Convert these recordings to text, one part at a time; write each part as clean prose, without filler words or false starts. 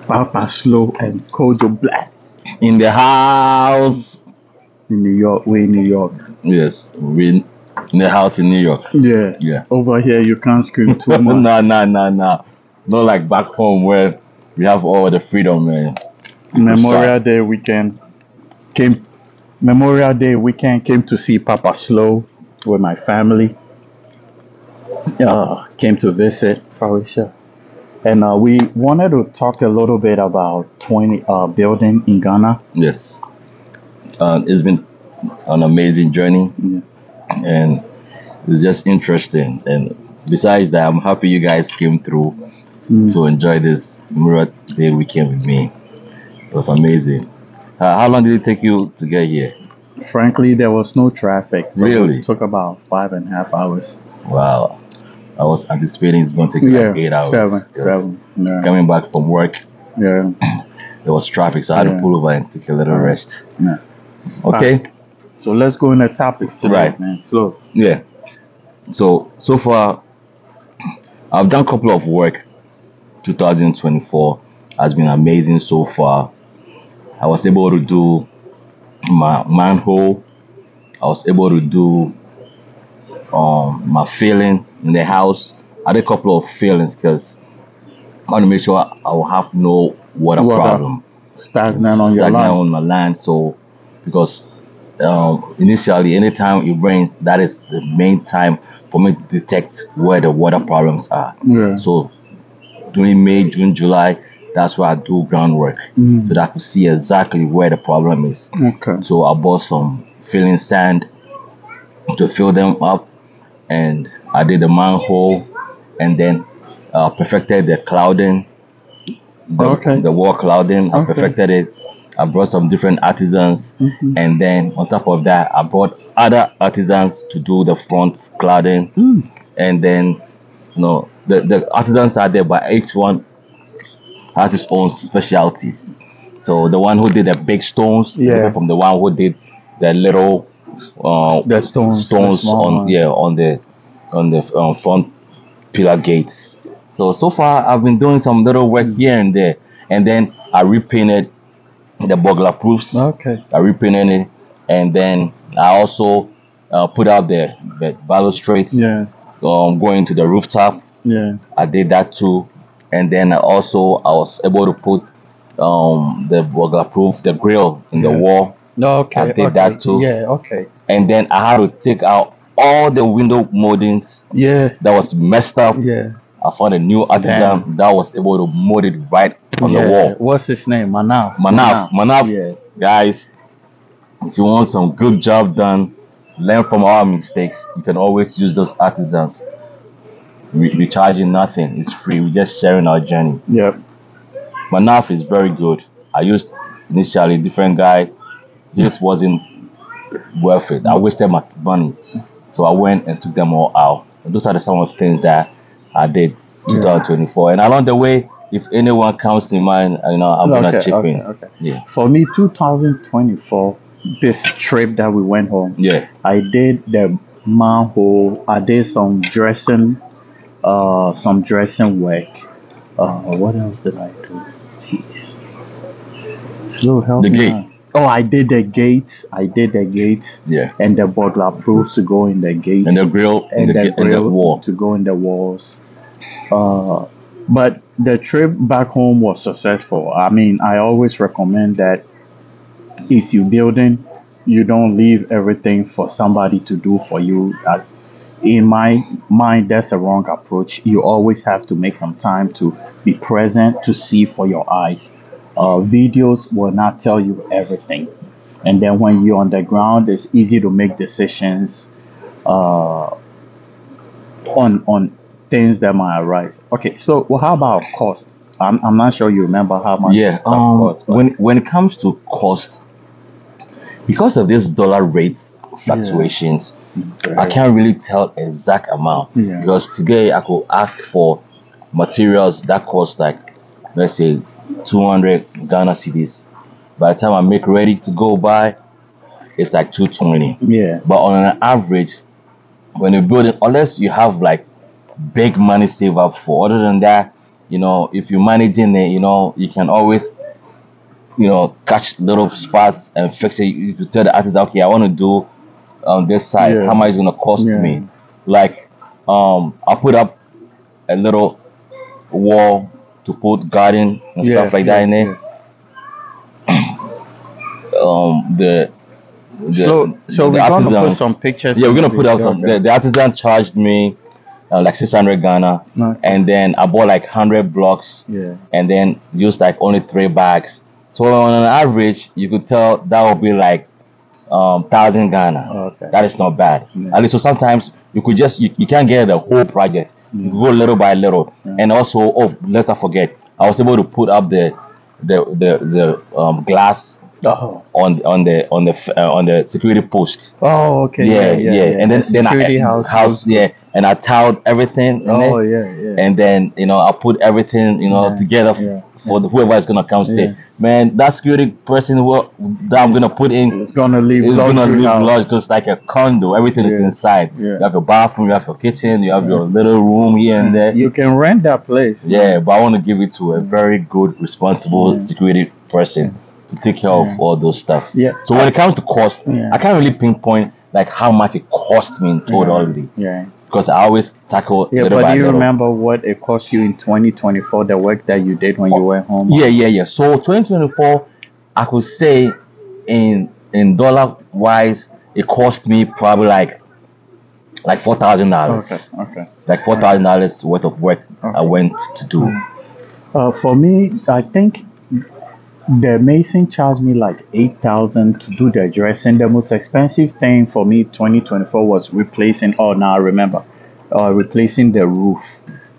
Papa Slow and Kojo Black In the house. in New York. We in New York. Yes, we in the house in New York. Yeah. Yeah. Over here, you can't scream too much. Nah. Not like back home where we have all the freedom, man. Memorial Day weekend came. Memorial Day weekend came to see Papa Slow with my family. Came to visit Farisha. And we wanted to talk a little bit about 20 building in Ghana. Yes. It's been an amazing journey, Yeah. and it's just interesting. And besides that, I'm happy you guys came through to enjoy this Memorial Day weekend with me. It was amazing. How long did it take you to get here? Frankly, there was no traffic. So Really? it took about 5.5 hours. Wow. I was anticipating it's going to take like 8 hours. 'Cause Yeah. coming back from work, Yeah. there was traffic, so I had to Yeah. pull over and take a little rest. Yeah. Okay. So let's go into topics today, Right. man. Slow. Yeah. So far, I've done a couple of work. 2024 has been amazing so far. I was able to do my manhole. I was able to do my filling in the house. I did a couple of fillings because I want to make sure I will have no water Water problem. Stagnant on your Stagnant line. on my land. So because initially, anytime it rains, that is the main time for me to detect where the water problems are. Yeah. So during May, June, July, that's where I do groundwork so that I could see exactly where the problem is. Okay. So I bought some filling sand to fill them up, and I did the manhole, and then perfected the clouding, the wall clouding. I Okay. perfected it. I brought some different artisans, and then on top of that, I brought other artisans to do the front clouding, and then the artisans are there, but each one has its own specialties. So the one who did the big stones, is Yeah. different from the one who did the little The stones, the small on ones. on the front pillar gates. So far I've been doing some little work here and there, and then I repainted the burglar proofs. Okay. I repainted it, and then I also put out the balustrades. Yeah. Going to the rooftop. Yeah. I did that too, and then I was able to put the burglar proof, the grill in the Yeah. wall, Okay. I did that too. Yeah. Okay. and then I had to take out all the window moldings Yeah. that was messed up. Yeah. I found a new artisan that was able to mold it right on the wall. What's his name? Manaf. Manaf, Yeah. guys, if you want some good job done, learn from our mistakes. You can always use those artisans. We charging nothing. It's free. We're just sharing our journey. Yep. Manaf is very good. I used initially a different guy. This wasn't worth it. I wasted my money. So I went and took them all out. And those are some of the things that I did 2024. And along the way, if anyone comes to mind, I'm gonna chip in. Okay. Yeah. For me, 2024, this trip that we went home, Yeah. I did the manhole. I did some dressing work. What else did I do? Jeez. Slow help The me gate. out. Oh, I did the gates. Yeah. And the burglar proofs to go in the gate. And the grill and the and the grill wall. to go in the walls. But the trip back home was successful. I mean, I always recommend that if you're building, you don't leave everything for somebody to do for you. In my mind, that's a wrong approach. You always have to make some time to be present to see for your eyes. Videos will not tell you everything. And then when you're on the ground, it's easy to make decisions on things that might arise. Okay, so how about cost? I'm not sure you remember how much Yeah. stuff costs. But When it comes to cost, because of this dollar rate fluctuations, I can't really tell exact amount. Yeah. Because today I could ask for materials that cost like, let's say, 200 Ghana cedis. By the time I make ready to go buy, it's like 220. Yeah. But on an average, when you're building, unless you have like big money saved up for, other than that, if you're managing it, you can always catch little spots and fix it. You could tell the artist, okay, I want to do on this side. How Yeah. much is gonna cost Yeah. me? Like, I put up a little wall to put garden and stuff Yeah. like that Yeah. in it. Yeah. The So the we're gonna put artisans. some pictures Yeah, in we're the gonna put out video. some. Okay. The artisan charged me like 600 Ghana, Okay. and then I bought like 100 blocks, Yeah. and then used like only 3 bags. So on an average, you could tell that would be like 1,000 Ghana. Okay. That is not bad. Yeah. At least so sometimes you could just you can't get the whole project. You Yeah. go little by little, Yeah. and also let's not forget, I was able to put up the glass Oh. on the security post. Oh. Okay. Yeah, Yeah. Yeah. yeah, Yeah. and The then security house. looks yeah, good. and I tiled everything in Oh. it, Yeah. Yeah. and then I put everything Yeah. together Yeah. for whoever is gonna come Yeah. stay. Man, that security person that I'm gonna put in It's gonna leave is gonna luxury live large house. because like a condo, everything is Yeah. inside. Yeah. You have your bathroom, you have your kitchen, you have Yeah. your little room here and there. You can rent that place. Yeah, but I want to give it to a very good, responsible Yeah. security person to take care of Yeah. all those stuff. Yeah. So when it comes to cost, Yeah. I can't really pinpoint like how much it cost me in totality Yeah. because I always tackle Yeah. little But by do you little. remember what it cost you in 2024? The work that you did when you went home. Yeah. So 2024, I could say in dollar wise, it cost me probably like $4,000. Okay. Okay. Like $4,000 worth of work I Okay. went to do. For me, I think the mason charged me like 8,000 to do the dress, and the most expensive thing for me 2024 was replacing. Oh, now I remember, replacing the roof.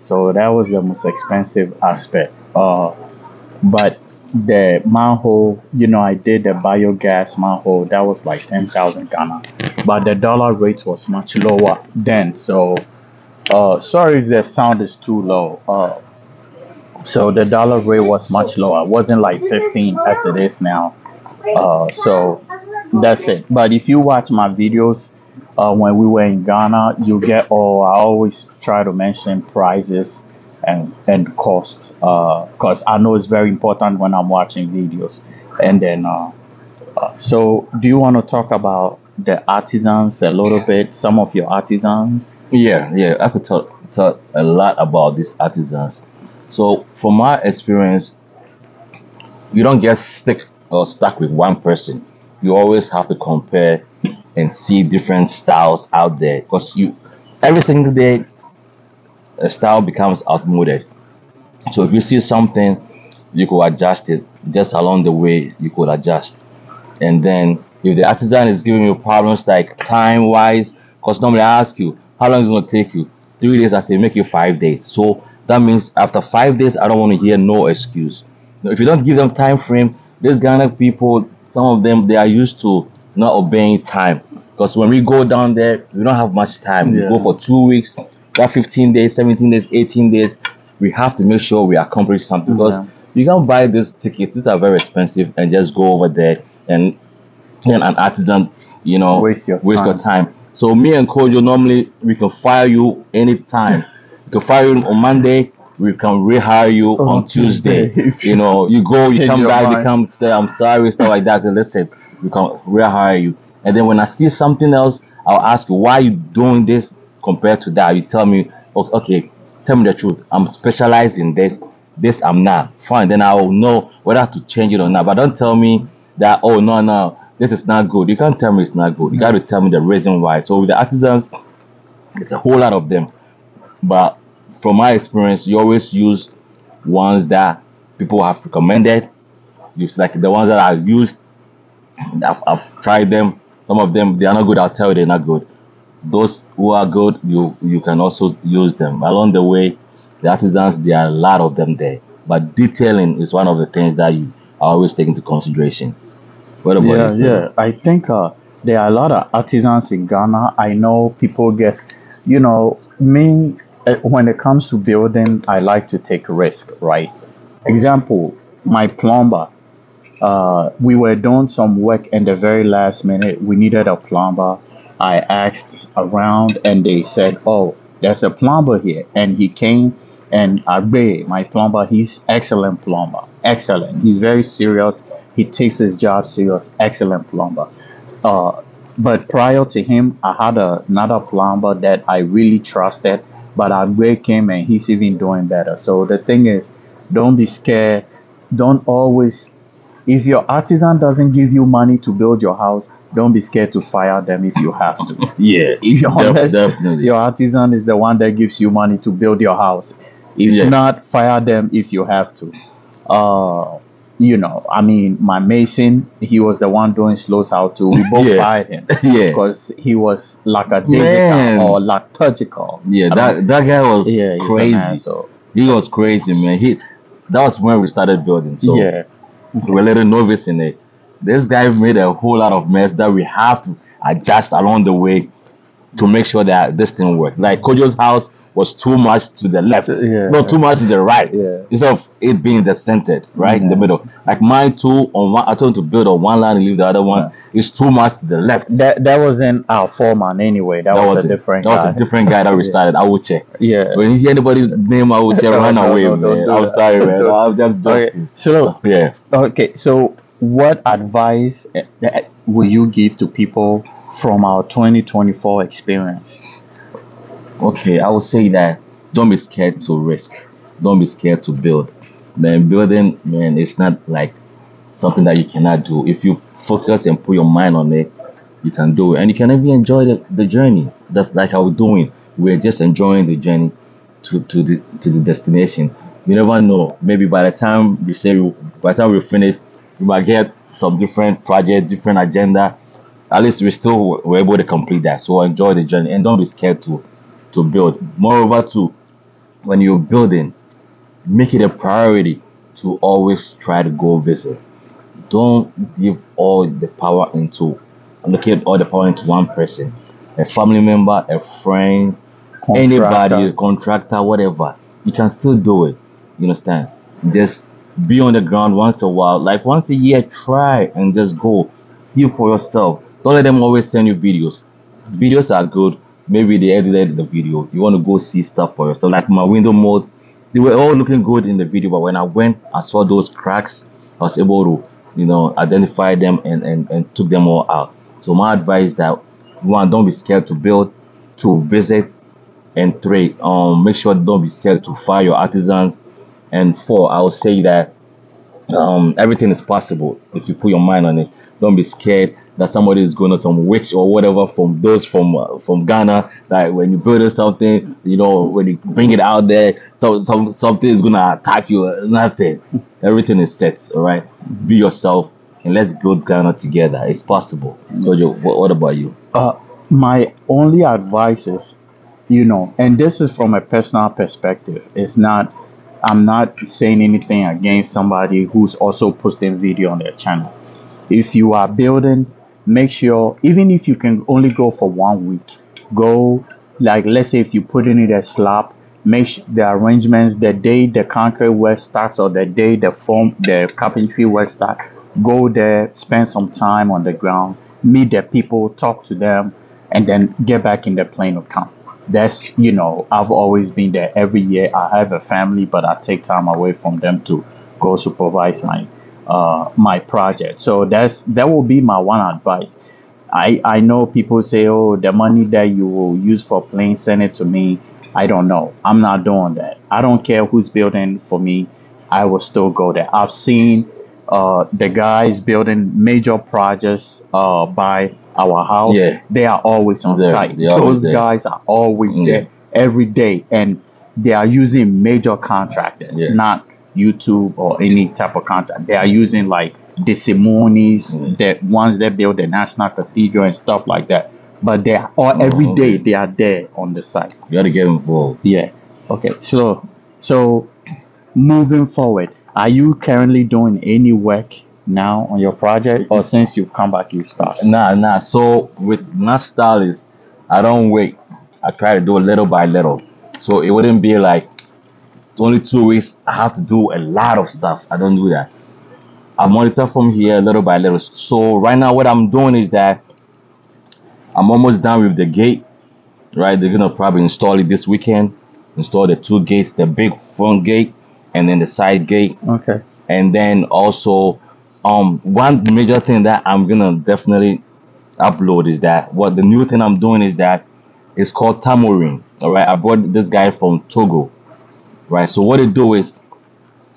So that was the most expensive aspect. But the manhole, I did the biogas manhole. That was like 10,000 Ghana, but the dollar rate was much lower then. So, sorry if the sound is too low. So the dollar rate was much lower. It wasn't like 15 as it is now. So that's it. But if you watch my videos when we were in Ghana, you get all. I always try to mention prices and costs because I know it's very important when I'm watching videos. And then, so do you want to talk about the artisans a little bit? Some of your artisans. Yeah. I could talk a lot about these artisans. So from my experience, you don't get stuck with one person. You always have to compare and see different styles out there because every single day a style becomes outmoded. So if you see something, you could adjust it. Just along the way, you could adjust. And then if the artisan is giving you problems like time wise, because normally I ask you, how long is it going to take you? 3 days, I say, make it 5 days. So that means after 5 days, I don't want to hear no excuse. Now, if you don't give them time frame, these Ghana people, some of them, they are used to not obeying time. Because when we go down there, we don't have much time. We Yeah. go for 2 weeks, got 15 days, 17 days, 18 days. We have to make sure we accomplish something because Yeah. you can't buy these tickets. These are very expensive and just go over there and then an artisan, Waste your waste your time. time. So me and Kojo normally we can fire you anytime. We can fire you on Monday. We can rehire you On on Tuesday. Tuesday. You go, you Change come your back, they mind. come say I'm sorry, stuff like that. Listen, we can rehire you. And then when I see something else, I'll ask you why you doing this compared to that. You tell me, okay, tell me the truth. I'm specialized in this. This I'm not. Fine. Then I will know whether to change it or not. But don't tell me that no, this is not good. You can't tell me it's not good. You got to tell me the reason why. So with the artisans, it's a whole lot of them. But from my experience, you always use ones that people have recommended. Use like the ones that I've used. I've tried them. Some of them they are not good. I'll tell you they're not good. Those who are good, you can also use them. Along the way, the artisans there are a lot of them there. But detailing is one of the things that you always take into consideration. What about Yeah, you? yeah. I think there are a lot of artisans in Ghana. I know people get, me, when it comes to building, I like to take risk, right? Example, my plumber. We were doing some work in the very last minute. We needed a plumber. I asked around and they said, oh, there's a plumber here. And he came And Agbe, my plumber, he's excellent plumber. Excellent. He's very serious. He takes his job serious. Excellent plumber. Uh, but prior to him, I had another plumber that I really trusted. But Agbe came and he's even doing better. So the thing is, don't be scared. Don't always, if your artisan doesn't give you money to build your house, don't be scared to fire them if you have to. Yeah, If unless definitely. your artisan is the one that gives you money to build your house. If Yeah, not, fire them if you have to. Uh, I mean, my mason, he was the one doing Slow's house too. We both yeah, fired him yeah. because he was lackadaisical Man, or lethargical. yeah, I don't. that guy was Yeah, he's an crazy. asshole. He was crazy, man. That was when we started building. So Yeah. we were a little novice in it. This guy made a whole lot of mess that we have to adjust along the way to make sure that this thing worked. Like Kojo's house was too much to the left, no, Yeah. too much to the right, Yeah. instead of it being the centered, right in the Yeah. middle. Like mine too, on one, I told him to build on one line and leave the other Yeah. one. It's too much to the left. That wasn't our foreman anyway. That was a It. different That was guy. a different guy that we Yeah. started. I would check. Yeah. When you hear anybody's name, I would check. Oh, Run no, away, no, don't man. do I'm that. sorry, man. I'm just Okay. joking. So Yeah. okay. So what advice will you give to people from our 2024 experience? Okay, I would say that don't be scared to risk. Don't be scared to build. Man, building, man, it's not like something that you cannot do. If you focus and put your mind on it, you can do it. And you can even enjoy the journey. That's like how we're doing. We're just enjoying the journey to the destination. You never know. Maybe by the time we finish, we might get some different project, different agenda. At least we still were able to complete that. So enjoy the journey and don't be scared to build. Moreover, too, when you're building, make it a priority to always try to go visit. Don't give all the power into allocate all the power into one person, a family member, a friend, anybody, a Contractor. contractor, whatever. You can still do it. You understand? Just be on the ground once a while, like once a year. Try and just go see for yourself. Don't let them always send you videos. Videos are good. Maybe they edited the video. You want to go see stuff for yourself. Like my window modes, they were all looking good in the video, but when I went, I saw those cracks. I was able to, identify them and took them all out. So my advice is that one, don't be scared to build, two, visit, and three, make sure don't be scared to fire your artisans, and four, I would say that everything is possible if you put your mind on it. Don't be scared that somebody is going to some witch or whatever from those from Ghana. That when you build something, when you bring it out there, something is gonna attack you. Nothing. Everything is set. All right. Be yourself and let's build Ghana together. It's possible. Jojo, what about you? Uh, my only advice is, and this is from a personal perspective. I'm not saying anything against somebody who's also posting video on their channel. If you are building, make sure, even if you can only go for 1 week, go, like, let's say if you put in it a slab, make the arrangements the day the concrete work starts or the day the carpentry work start. Go there, spend some time on the ground, meet the people, talk to them, and then get back in the plane of camp. I've always been there every year. I have a family, but I take time away from them to go supervise my project. So that will be my one advice. I know people say, oh, the money that you will use for plane, send it to me. I don't know. I'm not doing that. I don't care who's building for me. I will still go there. I've seen the guys building major projects by our house. Yeah, They are always on there. site. They're always Those there. guys are always Yeah, there every day, and they are using major contractors, yeah. not YouTube or any type of contract. They are using like the Simonis, Mm. the ones that build the National Cathedral and stuff like that. But they are all every Oh, day okay. they are there on the site. You gotta get involved. Yeah. Okay. So moving forward, are you currently doing any work now on your project, or since you've come back you start? Nah. So with my style is, I don't wait. I try to do it little by little. So it wouldn't be like only 2 weeks. I have to do a lot of stuff. I don't do that. I monitor from here little by little. So right now, what I'm doing is that I'm almost done with the gate. Right, they're gonna probably install it this weekend. install the two gates, the big front gate and then the side gate. Okay. And then also one major thing that I'm gonna definitely upload is that what the new thing I'm doing is that it's called Tamorin. All right, I brought this guy from Togo. Right, so what they do is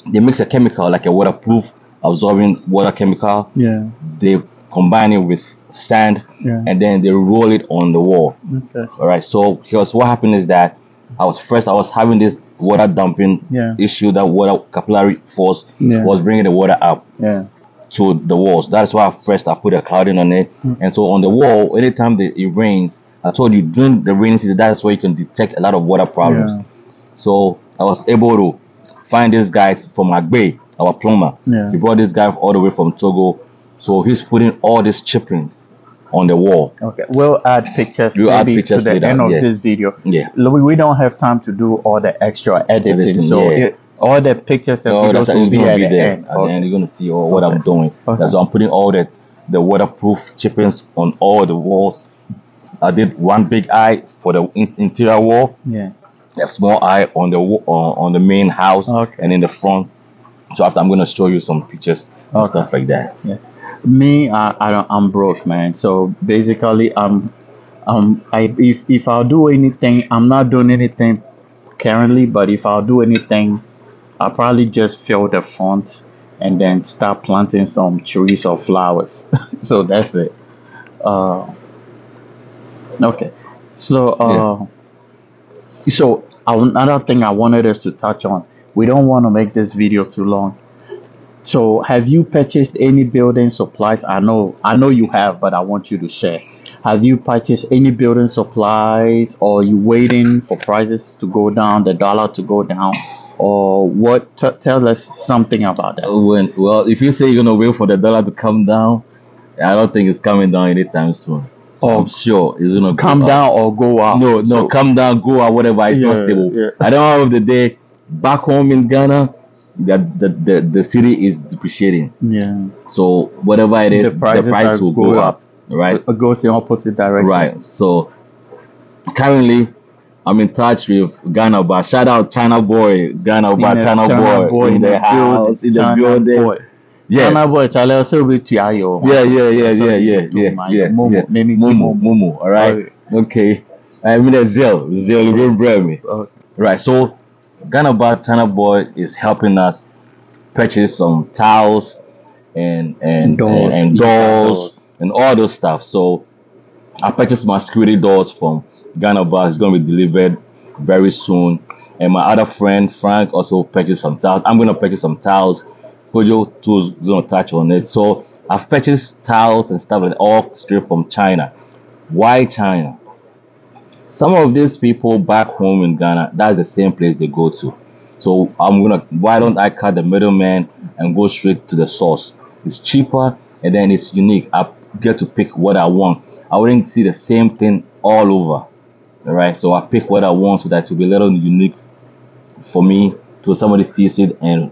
they mix a chemical like a waterproof absorbing water chemical. Yeah. They combine it with sand, Yeah. and then they roll it on the wall. Okay. All right, so because what happened is that I was having this water dumping Yeah. issue, that water capillary force Yeah. was bringing the water up Yeah. to the walls. That's why first I put a clouding on it. And so on the wall, anytime it rains, I told you during the rainy season, that's where you can detect a lot of water problems. Yeah. So I was able to find this guy from Agbe, our plumber. Yeah. He brought this guy all the way from Togo. So he's putting all these chippings on the wall. Okay. We'll add pictures We'll add maybe pictures to the later, end of yeah. this video. Yeah. We don't have time to do all the extra editing, Editing, so yeah. all the pictures and Oh, videos that's will it's be gonna at be the there. end. At the end, you're gonna see what I'm Okay. doing. Okay. That's why I'm putting all the waterproof chippings on all the walls. I did one big eye for the interior wall, Yeah. a small eye on the on the main house, Okay. and in the front. So after I'm gonna show you some pictures and Okay. stuff like that. Yeah. Me, I'm broke, man. So basically, if I'll do anything, I'm not doing anything currently. But if I'll do anything, I'll probably just fill the front and then start planting some trees or flowers. So that's it. Uh, okay. So so another thing I wanted us to touch on. We don't want to make this video too long. So, have you purchased any building supplies? I know you have, but I want you to share. Have you purchased any building supplies, or you waiting for prices to go down, the dollar to go down, or what? Tell us something about that. Well, if you say you're gonna wait for the dollar to come down, I don't think it's coming down anytime soon. Oh, I'm sure it's gonna come go up. down or go up. No, So, come down, go or whatever. It's not Yeah, stable. yeah. At the end of the day, back home in Ghana, that the city is depreciating. yeah, So whatever it is, The prices the price are will go going up. Right? it goes in opposite direction. Right. So currently, I'm in touch with Ghana Bar. Shout out China Boy, Ghana Bar, In the China Boy in the house, in the China building. boy. Yeah. China boy, Charlie, also with Tiayo. Yeah. Momo. All right. Okay. I mean, Zell going bring me. Right. So, Ghana Bar China Boy is helping us purchase some towels and Doors. and Yeah, doors doors. and all those stuff. So, I purchased my security doors from Ghana Bar. It's going to be delivered very soon. And my other friend Frank also purchased some towels. I'm going to purchase some towels. Kojo too is going to touch on it. So I've purchased towels and stuff like that, all straight from China. Why China? Some of these people back home in Ghana, that's the same place they go to. So why don't I cut the middleman and go straight to the source? It's cheaper and then it's unique. I get to pick what I want. I wouldn't see the same thing all over. All right, so I pick what I want so that it will be a little unique for me, so somebody sees it and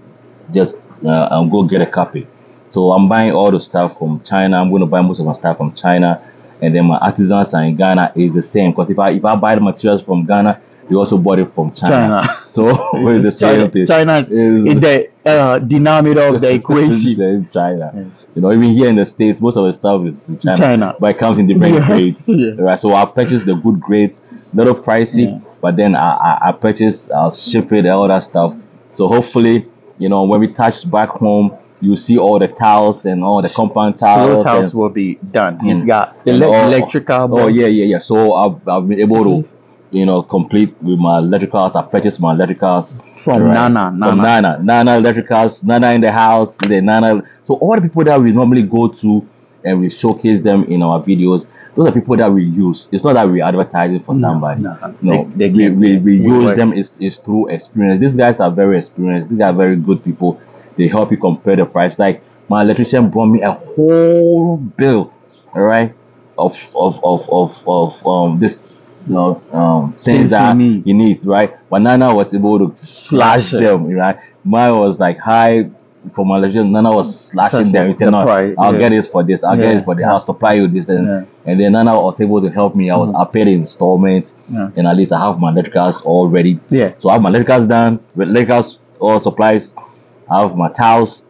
just go get a copy. So I'm buying all the stuff from China. I'm going to buy most of my stuff from China, and then my artisans are in Ghana is the same. Because if I buy the materials from Ghana, they also bought it from China. So it's the same thing. China is the denominator of the equation. It's China. Yeah. You know, even here in the States, most of the stuff is in China. But it comes in different Yeah. grades. Yeah. Right. So I purchased the good grades, little pricey, Yeah. but then I'll ship it, all that stuff. So hopefully, you know, when we touch back home, you see all the towels and all the compound towels. Slo's house and- will be done. He's and- got and all- electrical. Oh yeah. So I've been able to, you know, complete with my electricals. I purchased my electricals From Nana. From Nana electricals, Nana in the house, the Nana. So all the people that we normally go to and we showcase them in our videos, those are people that we use. It's not that we're advertising for somebody. No. No, They we use work. them is through experience. These guys are very experienced. These are very good people. They help you compare the price. Like my electrician brought me a whole bill, all right, of this, you know, things Things that you need. he needs, right? But Nana was able to slash Slash it. them, right? Mine was like high for my electrician. Nana was slashing them. He said, The "No, price, I'll yeah. get it for this. I'll get Yeah, it for this. yeah. I'll supply you this." And And then Nana was able to help me out. I paid the installments, Yeah. and at least I have my electricals all ready. Yeah. So I have my electricals done, with electricals, all supplies. I have my towels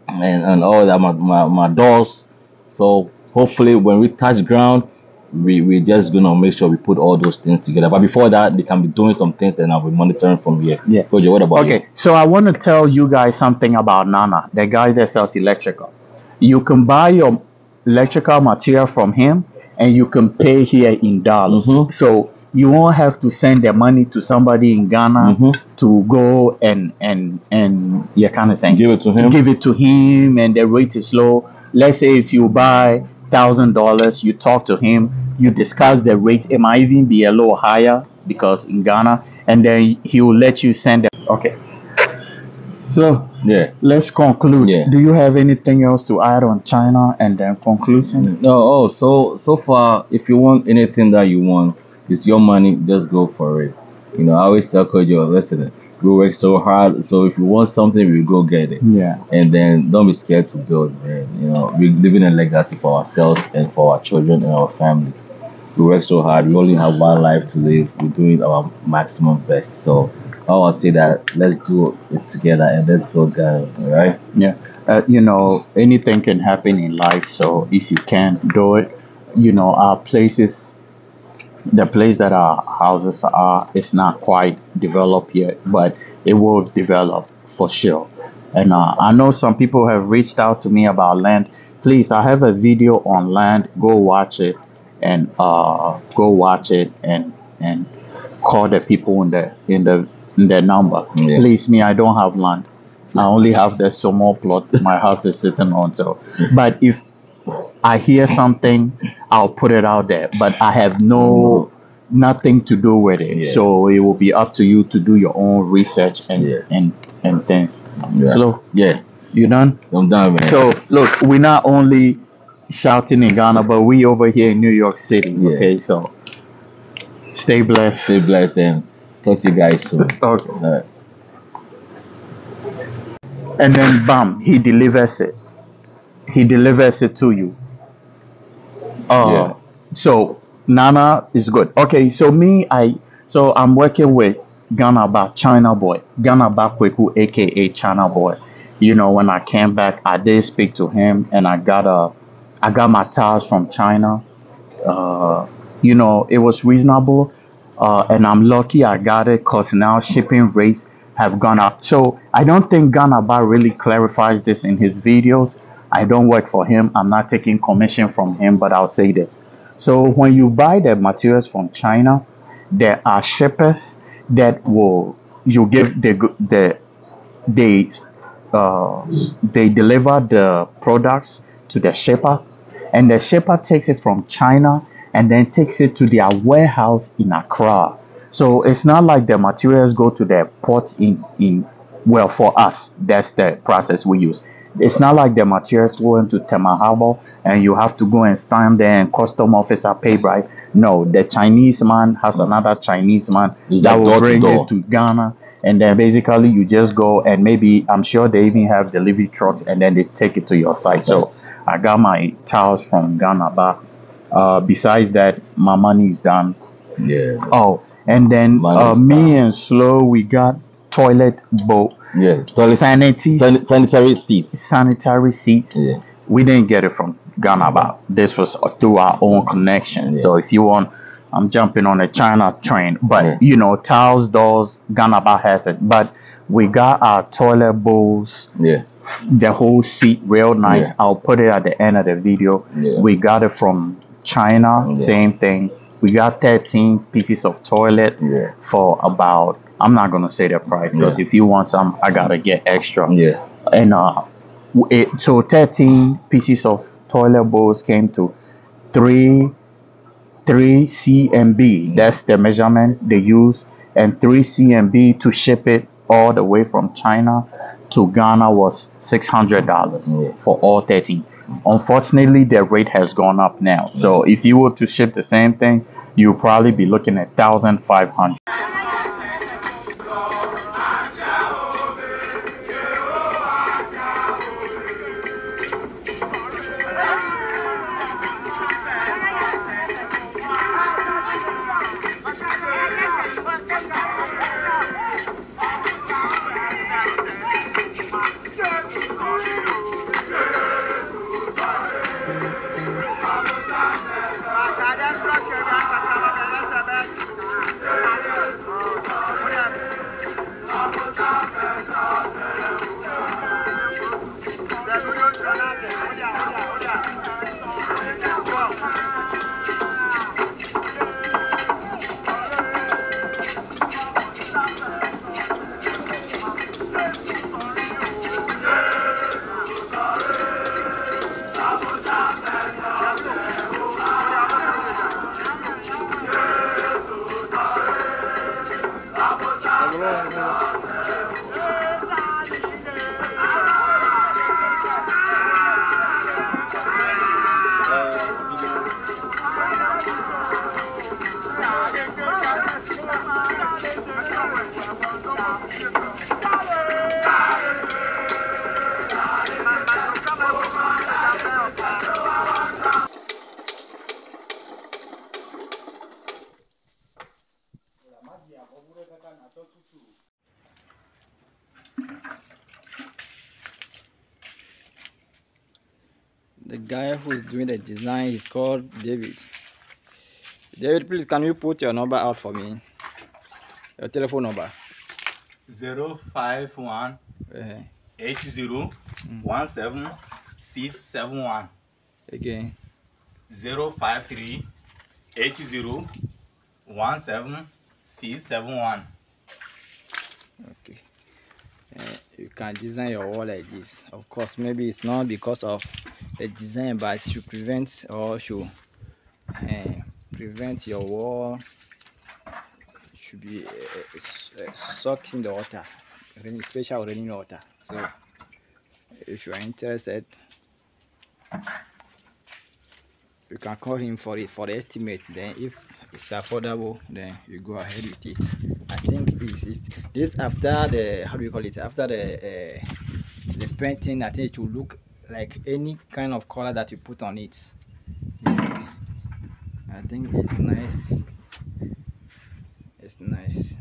and all that, my doors. So hopefully when we touch ground, we're just gonna make sure we put all those things together. But before that, they can be doing some things and I'll be monitoring from here. Yeah. Roger, what about you? Okay, so I want to tell you guys something about Nana, the guy that sells electrical. You can buy your electrical material from him and you can pay here in dollars. Mhm. So you won't have to send the money to somebody in Ghana Mhm. to go and you kind of saying Give it to him. give it to him and the rate is low. Let's say if you buy $1,000, you talk to him, you discuss the rate. It might even be a little higher because in Ghana, and then he will let you send it. Okay. So Yeah. let's conclude. Yeah. Do you have anything else to add on China and then conclusion? No, so far, if you want anything that you want, it's your money, just go for it. I always tell Kojo, listen, we work so hard, so if you want something, we go get it. Yeah. And then don't be scared to build, man. We're living a legacy for ourselves and for our children and our family. We work so hard, we only have one life to live, we're doing our maximum best. So I want to say that let's do it together and let's build Ghana, all right? Yeah. Anything can happen in life. So if you can do it, our places, the place that our houses are, it's not quite developed yet, but it will develop for sure. And I know some people have reached out to me about land. Please, I have a video on land. Go watch it and and call the people in the number. Yeah. Please, me, I don't have land. I only have the small plot my house is sitting on. So, but if I hear something, I'll put it out there. But I have nothing to do with it. Yeah. So it will be up to you to do your own research and Yeah. and things. Yeah. So Yeah, you done? I'm done, man. So look, we're not only shouting in Ghana, but we over here in New York City. Yeah. Okay, so stay blessed. Stay blessed and talk to you guys soon. Okay. All right. And then bam, he delivers it. He delivers it to you. Yeah. So Nana is good. Okay, so I'm working with Ghana Ba China Boy, Ghana Ba Kweku, aka China Boy. When I came back, I did speak to him, and I got my tires from China. It was reasonable, and I'm lucky I got it because now shipping rates have gone up. So I don't think Ghana Ba really clarifies this in his videos. I don't work for him. I'm not taking commission from him, but I'll say this. So when you buy the materials from China, there are shippers that you give they deliver the products to the shipper, and the shipper takes it from China and then takes it to their warehouse in Accra. So it's not like the materials go to the port well, for us, that's the process we use. It's not like the materials go into Tema Harbor and you have to go and stand there and custom officer pay bribe. No, the Chinese man has another Chinese man Is that that will door to bring door? it to Ghana. And then basically you just go and maybe I'm sure they even have delivery trucks and then they take it to your site. So Right. I got my towels from Ghana back. Besides that, my money is done. Yeah. Oh, and then Mine is me done. and Slow, we got toilet bowl, Yes. Toilet sanitary seats. sanitary seats. Yeah. We didn't get it from Ghana back. This was through our own connection. Yeah. So if you want, I'm jumping on a China train. But Yeah. towels, doors, Ghana back has it. But we got our toilet bowls, Yeah. the whole seat real nice. Yeah. I'll put it at the end of the video. Yeah. We got it from China, Yeah. same thing. We got 13 pieces of toilet Yeah. for about, I'm not gonna say the price because Yeah. if you want some, I gotta get extra. Yeah. And so 13 pieces of toilet bowls came to 3 cmb. That's the measurement they use, and 3 cmb to ship it all the way from China to Ghana was $600 Yeah. for all 13. Unfortunately, the rate has gone up now. So if you were to ship the same thing, you'll probably be looking at 1,500. The guy who is doing the design is called David. David, please, can you put your number out for me? Your telephone number. 051 80 17 671. Again. 053 80 17 671. Okay. You can design your wall like this. Of course, maybe it's not because of the design, but it should prevent or should prevent your wall. It should be soaking the water, special raining water. So, if you are interested, you can call him for the estimate. Then, if it's affordable, then you go ahead with it. I think it's this after the, how do you call it, after the painting. I think it will look like any kind of color that you put on it. Yeah. I think it's nice. It's nice.